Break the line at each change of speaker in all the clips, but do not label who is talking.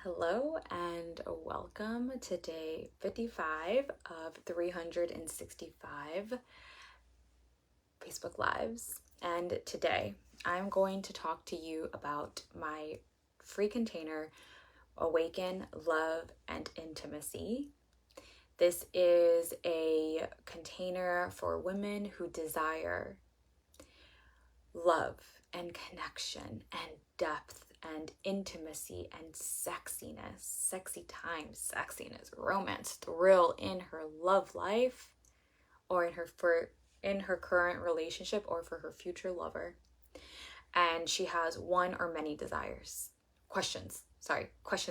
Hello and welcome to day 55 of 365 Facebook Lives. And today I'm going to talk to you about my free container, Awaken, Love, and Intimacy. This is a container for women who desire love and connection and depth and intimacy and sexiness, sexy time, sexiness, romance, thrill in her love life, or in her current relationship, or for her future lover. And she has one or many questions,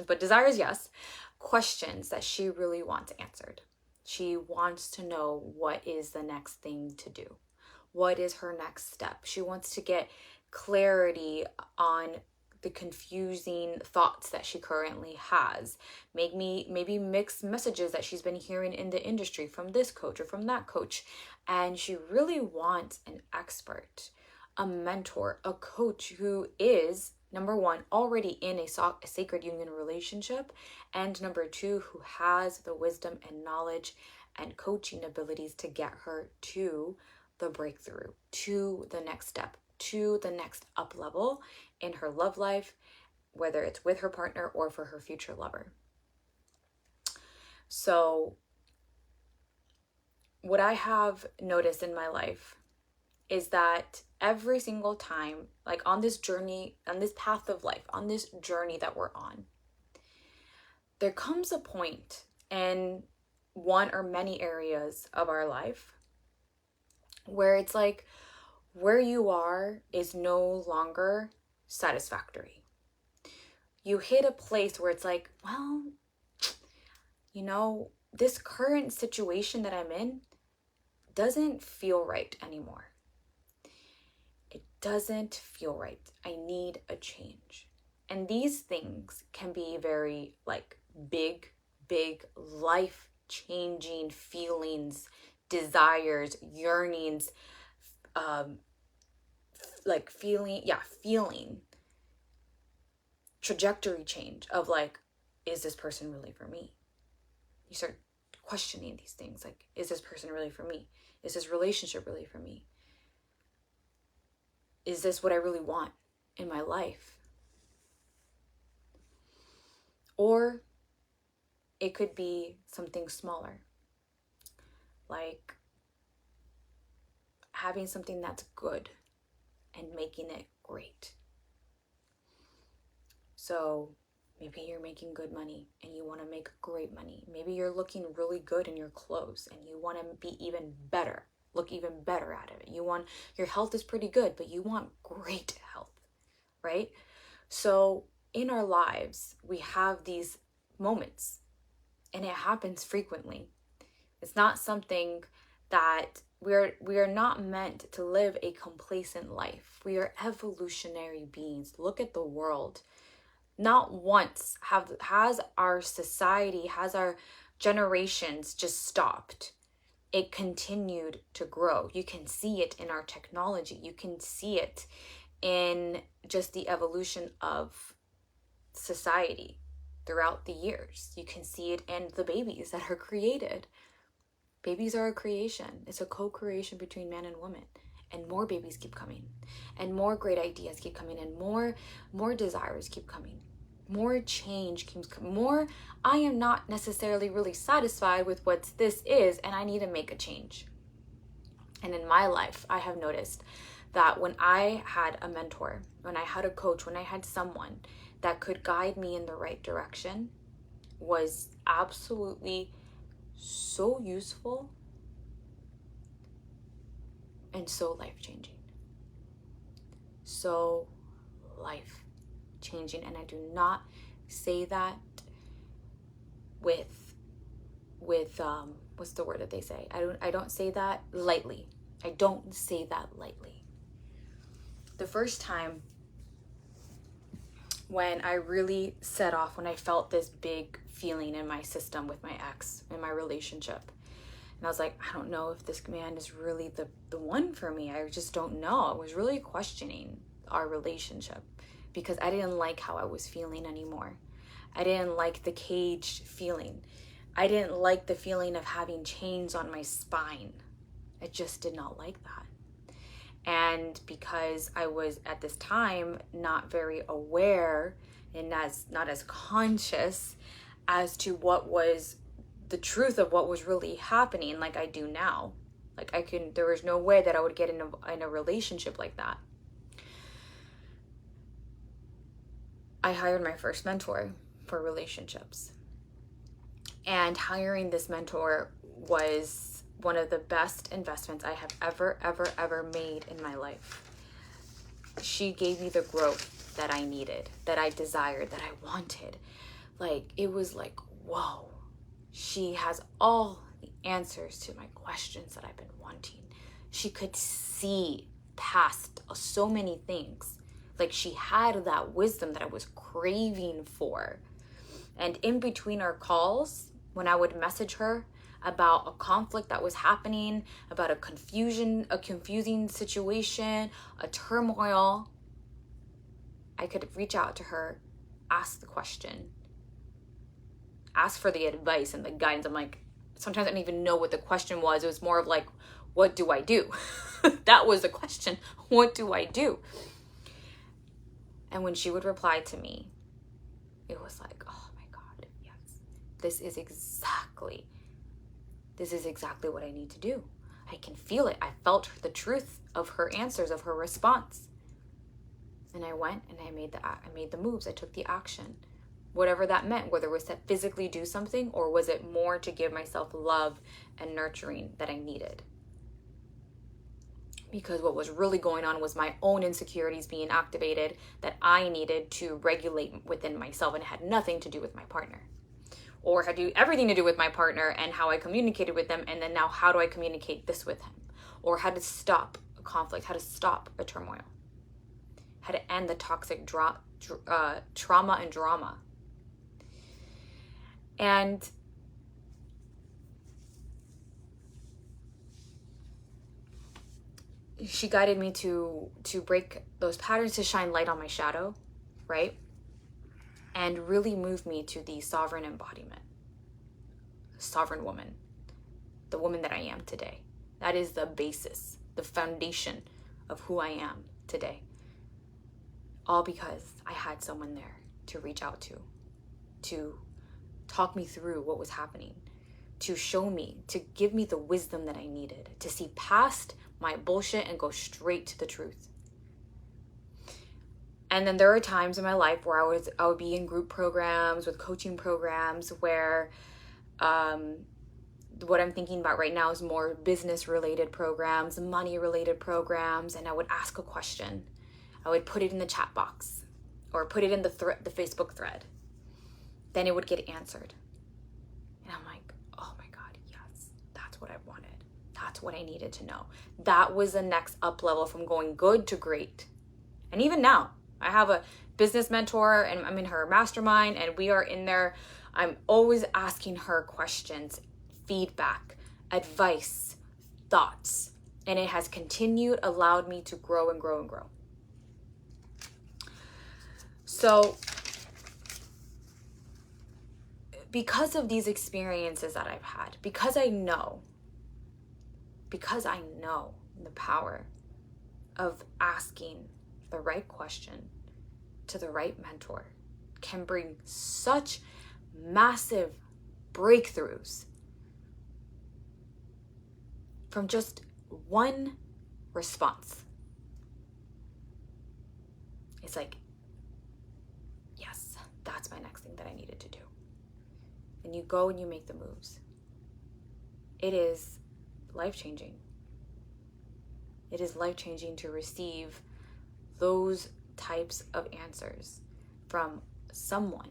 but desires, yes, questions that she really wants answered. She wants to know what is the next thing to do. What is her next step? She wants to get clarity on the confusing thoughts that she currently has. Maybe mixed messages that she's been hearing in the industry from this coach or from that coach. And she really wants an expert, a mentor, a coach who is, number one, already in a sacred union relationship, and number two, who has the wisdom and knowledge and coaching abilities to get her to the breakthrough, to the next step, to the next up level in her love life, whether it's with her partner or for her future lover. So what I have noticed in my life is that every single time, like on this journey, on this path of life, on this journey that we're on, there comes a point in one or many areas of our life where it's like where you are is no longer satisfactory. You hit a place where it's like, well, this current situation that I'm in doesn't feel right anymore. It doesn't feel right. I need a change. And these things can be very big life-changing feelings, desires, yearnings, feeling trajectory change of is this person really for me? You start questioning these things, is this person really for me? Is this relationship really for me? Is this what I really want in my life? Or it could be something smaller, like having something that's good and making it great. So maybe you're making good money and you want to make great money. Maybe you're looking really good in your clothes and you want to be even better, look even better at it. Your health is pretty good, but you want great health, right? So in our lives, we have these moments and it happens frequently. It's not something that we are not meant to live a complacent life. We are evolutionary beings. Look at the world. Not once has our society, has our generations just stopped. It continued to grow. You can see it in our technology. You can see it in just the evolution of society throughout the years. You can see it in the babies that are created. Babies are a creation. It's a co-creation between man and woman. And more babies keep coming. And more great ideas keep coming. And more desires keep coming. More change keeps coming. More, I am not necessarily really satisfied with what this is, and I need to make a change. And in my life, I have noticed that when I had a mentor, when I had a coach, when I had someone that could guide me in the right direction, was absolutely so useful and so life-changing. So life-changing. And I do not say that with what's the word that they say? I don't say that lightly. I don't say that lightly. The first time when I really set off, when I felt this big feeling in my system with my ex, in my relationship, and I was like, I don't know if this man is really the one for me. I just don't know. I was really questioning our relationship because I didn't like how I was feeling anymore. I didn't like the caged feeling. I didn't like the feeling of having chains on my spine. I just did not like that. And because I was at this time not very aware and not as conscious as to what was the truth of what was really happening like I do now. There was no way that I would get in a relationship like that. I hired my first mentor for relationships. And hiring this mentor was one of the best investments I have ever made in my life. She gave me the growth that I needed, that I desired, that I wanted. It was like, whoa, she has all the answers to my questions that I've been wanting. She could see past so many things. She had that wisdom that I was craving for. And in between our calls, when I would message her about a conflict that was happening, about a confusing situation, a turmoil, I could reach out to her, ask the question, ask for the advice and the guidance. I'm like, sometimes I didn't even know what the question was. It was more of like, what do I do? That was the question. What do I do? And when she would reply to me, it was like, oh my God, yes, this is exactly what I need to do. I can feel it. I felt the truth of her answers, of her response. And I went and I made the moves. I took the action. Whatever that meant, whether it was to physically do something or was it more to give myself love and nurturing that I needed. Because what was really going on was my own insecurities being activated that I needed to regulate within myself, and it had nothing to do with my partner. Or had everything to do with my partner and how I communicated with them, and then now how do I communicate this with him? Or how to stop a conflict, how to stop a turmoil, how to end the toxic trauma and drama. And she guided me to break those patterns, to shine light on my shadow, right? And really move me to the sovereign embodiment, sovereign woman, the woman that I am today. That is the basis, the foundation of who I am today. All because I had someone there to reach out to talk me through what was happening, to show me, to give me the wisdom that I needed, to see past my bullshit and go straight to the truth. And then there are times in my life where I would be in group programs, with coaching programs, where what I'm thinking about right now is more business-related programs, money-related programs, and I would ask a question. I would put it in the chat box or put it in the Facebook thread. Then it would get answered. And I'm like, oh my God, yes, that's what I wanted. That's what I needed to know. That was the next up level from going good to great. And even now, I have a business mentor and I'm in her mastermind and we are in there. I'm always asking her questions, feedback, advice, thoughts. And it has allowed me to grow and grow and grow. So because of these experiences that I've had, because I know the power of asking the right question to the right mentor can bring such massive breakthroughs from just one response. It's like, yes, that's my next thing that I needed to do. And you go and you make the moves. It is life-changing. It is life-changing to receive those types of answers from someone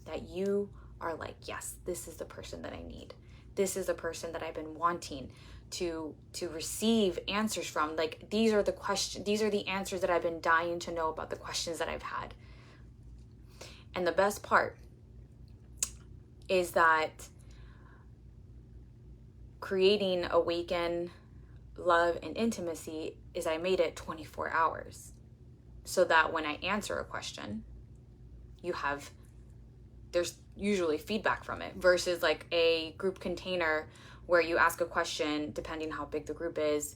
that you are like, yes, this is the person that I need. This is the person that I've been wanting to receive answers from. Like, these are the answers that I've been dying to know about the questions that I've had. And the best part is that creating awaken, love, and intimacy is I made it 24 hours so that when I answer a question, you have there's usually feedback from it, versus like a group container where you ask a question, depending how big the group is,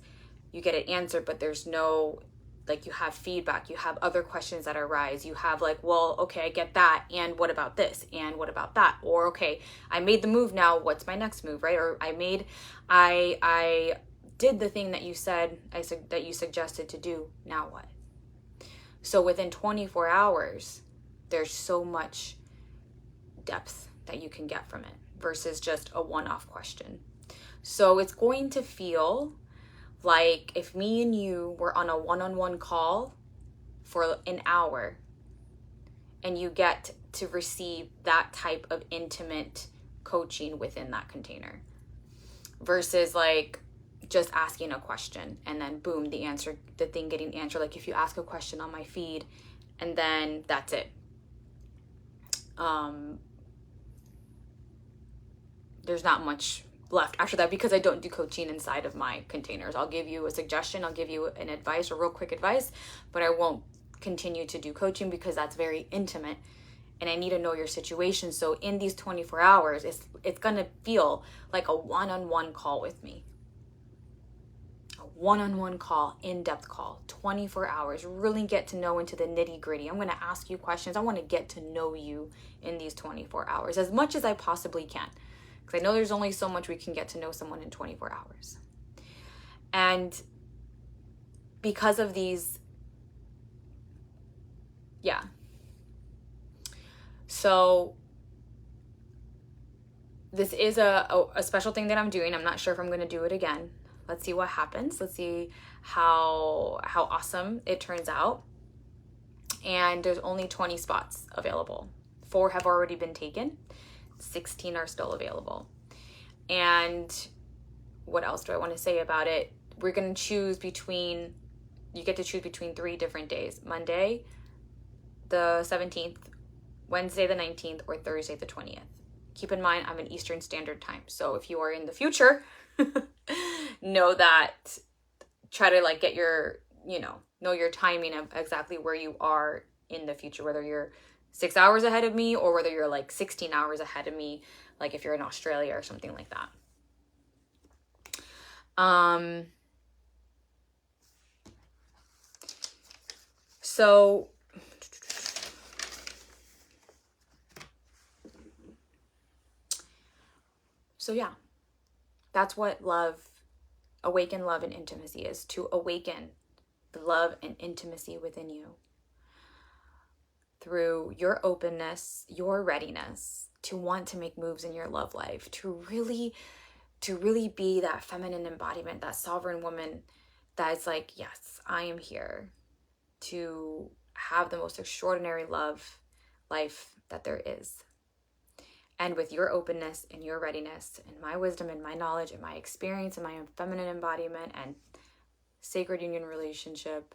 you get it answered, but there's no, like, you have feedback, you have other questions that arise, you have like, well, okay, I get that, and what about this, and what about that, or okay, I made the move, now what's my next move, right? Or I did the thing that you said, that you suggested to do, now what? So within 24 hours, there's so much depth that you can get from it versus just a one-off question. So it's going to feel like if me and you were on a one-on-one call for an hour, and you get to receive that type of intimate coaching within that container, versus like just asking a question and then boom, the thing getting answered. Like if you ask a question on my feed and then that's it. There's not much left after that, because I don't do coaching inside of my containers. I'll give you a suggestion, I'll give you an advice, or real quick advice, but I won't continue to do coaching because that's very intimate and I need to know your situation. So in these 24 hours, it's gonna feel like a one-on-one call with me. A one-on-one call, in-depth call, 24 hours, really get to know into the nitty-gritty. I'm gonna ask you questions. I wanna get to know you in these 24 hours as much as I possibly can. Because I know there's only so much we can get to know someone in 24 hours. And because of these, so this is a special thing that I'm doing. I'm not sure if I'm going to do it again. Let's see what happens. Let's see how awesome it turns out. And there's only 20 spots available. 4 have already been taken. 16 are still available. And what else do I want to say about it? We're going to choose between, you get to choose between 3 different days. Monday, the 17th, Wednesday, the 19th, or Thursday, the 20th. Keep in mind, I'm in Eastern Standard Time. So if you are in the future, know that, try to like get your, know your timing of exactly where you are in the future, whether you're 6 hours ahead of me or whether you're like 16 hours ahead of me, like if you're in Australia or something like that. So yeah, that's what awaken love and intimacy is, to awaken the love and intimacy within you through your openness, your readiness to want to make moves in your love life, to really be that feminine embodiment, that sovereign woman that is like, yes, I am here to have the most extraordinary love life that there is. And with your openness and your readiness and my wisdom and my knowledge and my experience and my feminine embodiment and sacred union relationship,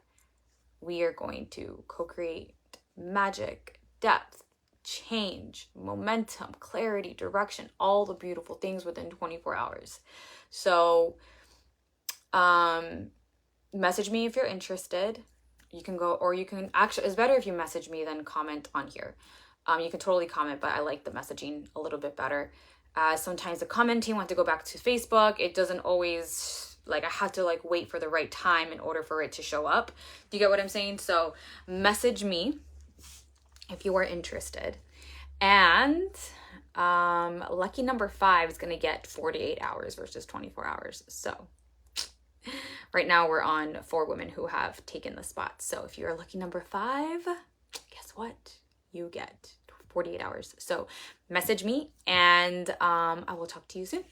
we are going to co-create magic, depth, change, momentum, clarity, direction, all the beautiful things within 24 hours. So message me if you're interested. You can go, or you can actually, it's better if you message me than comment on here. You can totally comment, but I like the messaging a little bit better. Sometimes the commenting want to go back to Facebook. It doesn't always, like, I have to like wait for the right time in order for it to show up. Do you get what I'm saying? So message me if you are interested. And lucky number 5 is going to get 48 hours versus 24 hours. So right now we're on 4 women who have taken the spot. So if you're lucky number 5, guess what? You get 48 hours. So message me and I will talk to you soon.